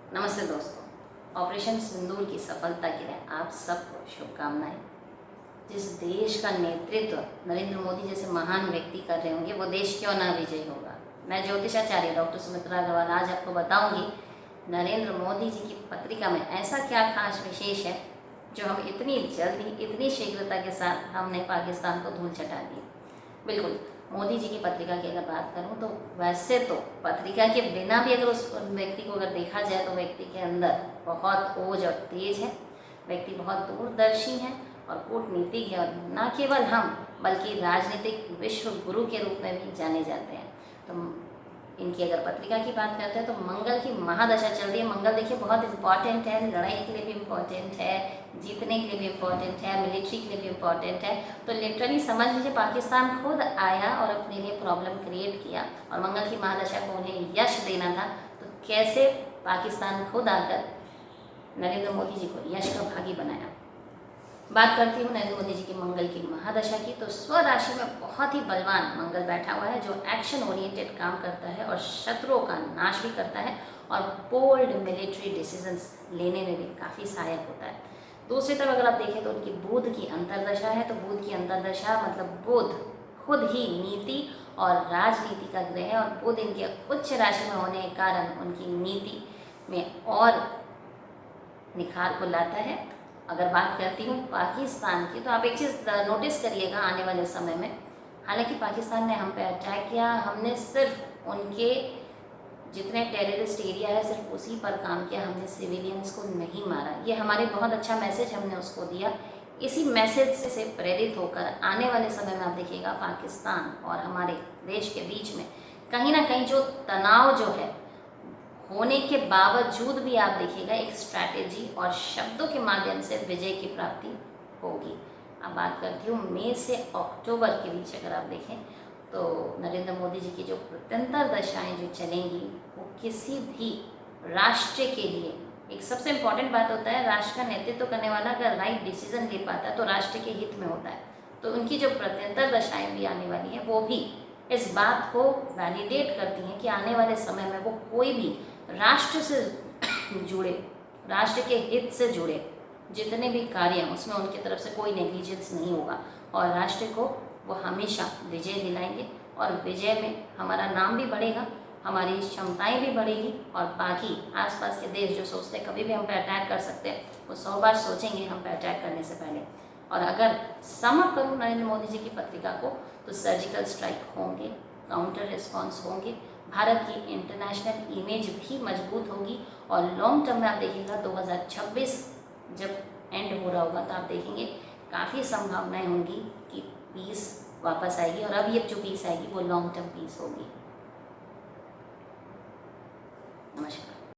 नमस्ते दोस्तों, ऑपरेशन सिंदूर की सफलता के लिए आप सबको शुभकामनाएं। जिस देश का नेतृत्व नरेंद्र मोदी जैसे महान व्यक्ति कर रहे होंगे वो देश क्यों ना विजयी होगा। मैं ज्योतिषाचार्य डॉक्टर सुमित्रा अग्रवाल आज आपको बताऊंगी नरेंद्र मोदी जी की पत्रिका में ऐसा क्या खास विशेष है जो हम इतनी जल्दी इतनी शीघ्रता के साथ हमने पाकिस्तान को धूल चटा दी। बिल्कुल, मोदी जी की पत्रिका की अगर बात करूं तो वैसे तो पत्रिका के बिना भी अगर उस व्यक्ति को अगर देखा जाए तो व्यक्ति के अंदर बहुत ओज और तेज है। व्यक्ति बहुत दूरदर्शी है और कूटनीतिक है और न केवल हम बल्कि राजनीतिक विश्व गुरु के रूप में भी जाने जाते हैं। तो इनकी अगर पत्रिका की बात करते हैं तो मंगल की महादशा चल रही है। मंगल देखिए बहुत इंपॉर्टेंट है, लड़ाई के लिए भी इम्पॉर्टेंट है, जीतने के लिए भी इम्पॉर्टेंट है, मिलिट्री के लिए भी इम्पॉर्टेंट है। तो लिटरली समझ लीजिए पाकिस्तान खुद आया और अपने लिए प्रॉब्लम क्रिएट किया और मंगल की महादशा को उन्हें यश देना था। तो कैसे पाकिस्तान खुद आकर नरेंद्र मोदी जी को यश का भागी बनाया। बात करती हूँ नरेंद्र मोदी जी की मंगल की महादशा की। तो स्व राशि में बहुत ही बलवान मंगल बैठा हुआ है जो एक्शन ओरिएंटेड काम करता है और शत्रुओं का नाश भी करता है और बोल्ड मिलिट्री डिसीजंस लेने में भी काफ़ी सहायक होता है। दूसरी तरफ अगर आप देखें तो उनकी बुध की अंतर्दशा है। तो बुध की अंतर्दशा मतलब बुध खुद ही नीति और राजनीति का ग्रह है और बुध इनके उच्च राशि में होने के कारण उनकी नीति में और निखार को लाता है। अगर बात करती हूँ पाकिस्तान की तो आप एक चीज़ नोटिस करिएगा आने वाले समय में, हालांकि पाकिस्तान ने हम पे अटैक किया, हमने सिर्फ उनके जितने टेररिस्ट एरिया है सिर्फ उसी पर काम किया, हमने सिविलियंस को नहीं मारा। ये हमारे बहुत अच्छा मैसेज हमने उसको दिया। इसी मैसेज से प्रेरित होकर आने वाले समय में आप देखिएगा पाकिस्तान और हमारे देश के बीच में कहीं ना कहीं जो तनाव जो है होने के बावजूद भी आप देखिएगा एक स्ट्रैटेजी और शब्दों के माध्यम से विजय की प्राप्ति होगी। अब बात करती हूँ मई से अक्टूबर के बीच अगर आप देखें तो नरेंद्र मोदी जी की जो प्रत्यंतर दशाएं जो चलेंगी वो किसी भी राष्ट्र के लिए एक सबसे इम्पॉर्टेंट बात होता है, राष्ट्र का नेतृत्व करने वाला अगर राइट डिसीजन ले पाता है तो राष्ट्र के हित में होता है। तो उनकी जो प्रत्यंतर दशाएं भी आने वाली हैं वो भी इस बात को वैलिडेट करती हैं कि आने वाले समय में वो कोई भी राष्ट्र से जुड़े, राष्ट्र के हित से जुड़े जितने भी कार्य हैं उसमें उनकी तरफ से कोई नेग्लिजेंस नहीं होगा और राष्ट्र को वो हमेशा विजय दिलाएंगे और विजय में हमारा नाम भी बढ़ेगा, हमारी क्षमताएं भी बढ़ेगी और बाकी आसपास के देश जो सोचते हैं कभी भी हम पे अटैक कर सकते हैं वो 100 बार सोचेंगे हम पे अटैक करने से पहले। और अगर सम अप करूँ नरेंद्र मोदी जी की पत्रिका को तो सर्जिकल स्ट्राइक होंगे, काउंटर रिस्पॉन्स होंगे, भारत की इंटरनेशनल इमेज भी मजबूत होगी और लॉन्ग टर्म में आप देखिएगा 2026 जब एंड हो रहा होगा तो आप देखेंगे काफ़ी संभावनाएं होंगी कि पीस वापस आएगी और अब ये जो पीस आएगी वो लॉन्ग टर्म पीस होगी। नमस्कार।